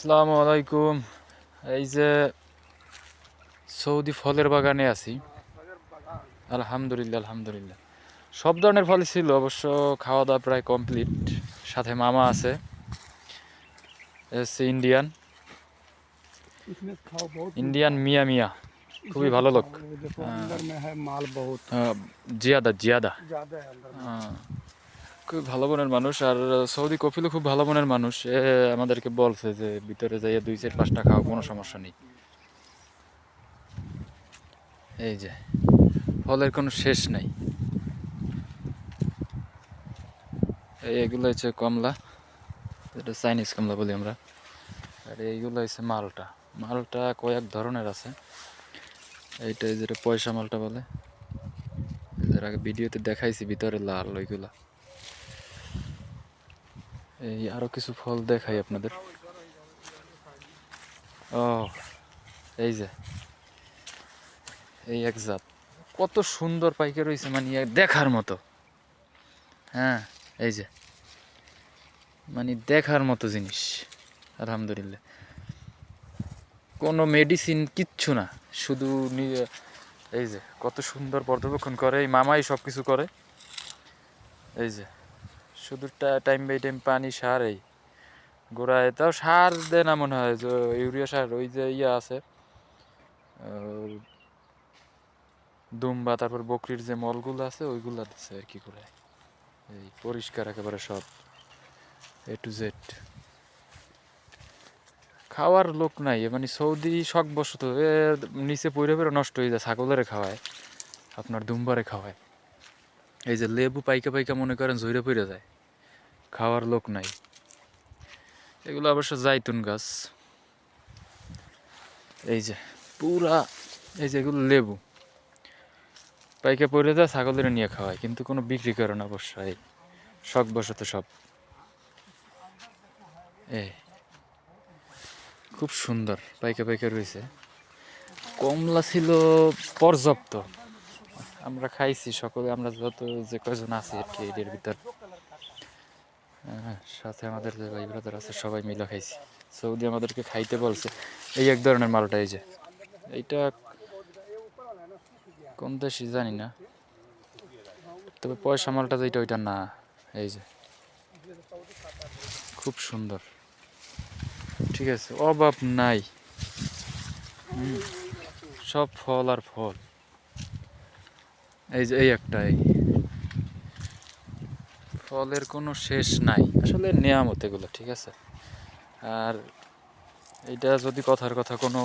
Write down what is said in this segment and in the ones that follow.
আসসালামু আলাইকুম। এই যে সৌদি ফলের বাগানে আছি। আলহামদুলিল্লাহ আলহামদুলিল্লাহ, সব ধরনের ফলই ছিল, অবশ্য খাওয়া দাওয়া প্রায় কমপ্লিট। সাথে মামা আছে, এসছে ইন্ডিয়ান इसमें खाओ बहुत कुछ ইন্ডিয়ান खाओ। মিয়া মিয়া, খুবই इसमें से ভালো লোক। खाओ, ये देखो अंदर में है माल बहुत জিয়াদা জিয়াদা, ज्यादा है अंदर में। খুব ভালো মনের মানুষ। আর সৌদি কফিলও খুব ভালো মনের মানুষ। আমাদেরকে বলছে যে ভিতরে যাইয়া 2-4-5টা খাও, কোনো সমস্যা নেই। এই যে ফলের কোনো শেষ নাই। এগুলো হচ্ছে কমলা, এটা চাইনিজ কমলা বলি আমরা। আর এইগুলো হচ্ছে মালটা। মালটা কয়েক ধরনের আছে। এইটা যেটা পয়সা মালটা বলে, এর আগে ভিডিওতে দেখাইছি, ভিতরে লাল ওইগুলা। এই আরো কিছু ফল দেখাই আপনাদের। ও এই যে এই এক জাত, কত সুন্দর পাইকে রয়েছে, মানে দেখার মতো। হ্যাঁ এই যে, মানে দেখার মতো জিনিস। আলহামদুলিল্লাহ, কোনো মেডিসিন কিচ্ছু না, শুধু এই যে কত সুন্দর পর্যবেক্ষণ করে এই মামাই, সব কিছু করে। এই যে শুধু টাইম বাই টাইম পানি, সার, এই গোড়ায় তাও সার দেয় না মনে হয়, যে ইউরিয়া সার, ওই যে ইয়া আছে দুম্বা, তারপর বকরির যে মলগুলো আছে ওইগুলা দিচ্ছে আর কি করে। এই পরিষ্কার একেবারে সব এ টু জেড। খাওয়ার লোক নাই, মানে সৌদি শখ বসত নিচে পড়ে পড়ে নষ্ট হয়ে যায়। ছাগলের খাওয়ায়, আপনার দুম্বারে খাওয়ায়। এই যে লেবু পাইকা পাইকা মনে করেন ঝইরে পড়ে যায়, খাওয়ার লোক নাই। এগুলো অবশ্য জাইতুন গাছ। এই যে পুরা, এই যে এগুলো লেবু পাইকা পড়ে যায়, ছাগলের নিয়ে খাওয়ায়, কিন্তু কোনো বিক্রি করে না অবশ্য। এই শখ বসত সব। এই খুব সুন্দর পাইকা পাইকা রয়েছে। কমলা ছিল পর্যাপ্ত, আমরা খাইছি সকলে, আমরা যত যে কয়জন আছি আর কি এর ভিতর। সাথে আমাদের যে ভাই ব্রাদার আছে সবাই মিলে খাইছি। সৌদি আমাদেরকে খাইতে বলছে এই এক ধরনের মালটা। এই যে এইটা কোন দেশই জানি না, তবে পয়সা মালটা যেটা ওইটা না। এই যে খুব সুন্দর, ঠিক আছে, অভাব নাই। সব ফল আর ফল। এই যে এই একটা, এই ফলের কোনো শেষ নাই, আসলে নেয়ামত এগুলো, ঠিক আছে। আর এইটা যদি কথার কথা কোনো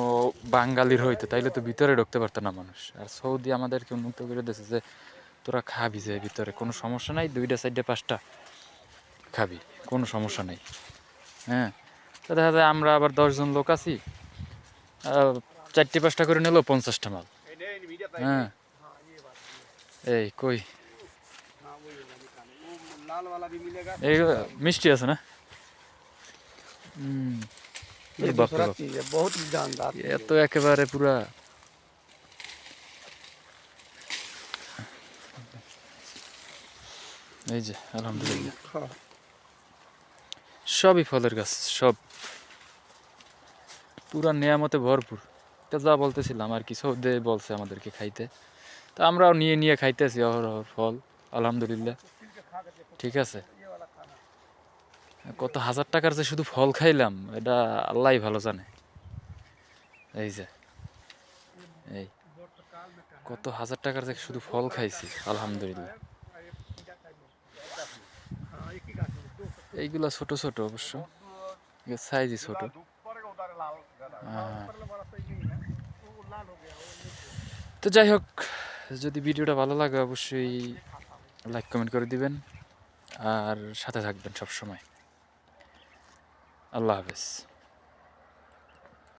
বাঙালির হইতো তাইলে তো ভিতরে ঢুকতে পারতো না মানুষ। আর সৌদি আমাদেরকে উন্মুক্ত করে দিয়েছে যে তোরা খাবি, যে ভিতরে কোনো সমস্যা নাই, 2টা 4টা 5টা খাবি, কোনো সমস্যা নেই। হ্যাঁ, তো দেখা যায় আমরা আবার 10জন লোক আছি, 4টা 5টা করে নিল 50টা মাল। হ্যাঁ এই কই এই মিষ্টি আছে না? ये বাপ রে दूसरा বাপ, चीज है, बहुत जानदार चीज এত একেবারে পুরা। এই যে আলহামদুলিল্লাহ, है। সবই ফলের গাছ, সব পুরা নেয়ামতে ভরপুর। তা যা বলতেছিলাম আর কি, সৌদে বলছে আমাদেরকে খাইতে, তা আমরাও নিয়ে নিয়ে খাইতেছি অহরহ ফল। আলহামদুলিল্লাহ, ঠিক আছে। কত হাজার টাকার যে শুধু ফল খাইলাম, এটা আল্লাহই ভালো জানে। এই যে এই কত হাজার টাকার যে শুধু ফল খাইছি, আলহামদুলিল্লাহ। এইগুলা ছোট ছোট অবশ্য, সাইজই ছোট। তো যাই হোক, যদি ভিডিওটা ভালো লাগে অবশ্যই লাইক কমেন্ট করে দিবেন, আর সাথে থাকবেন সব সময়। আল্লাহ হাফেজ।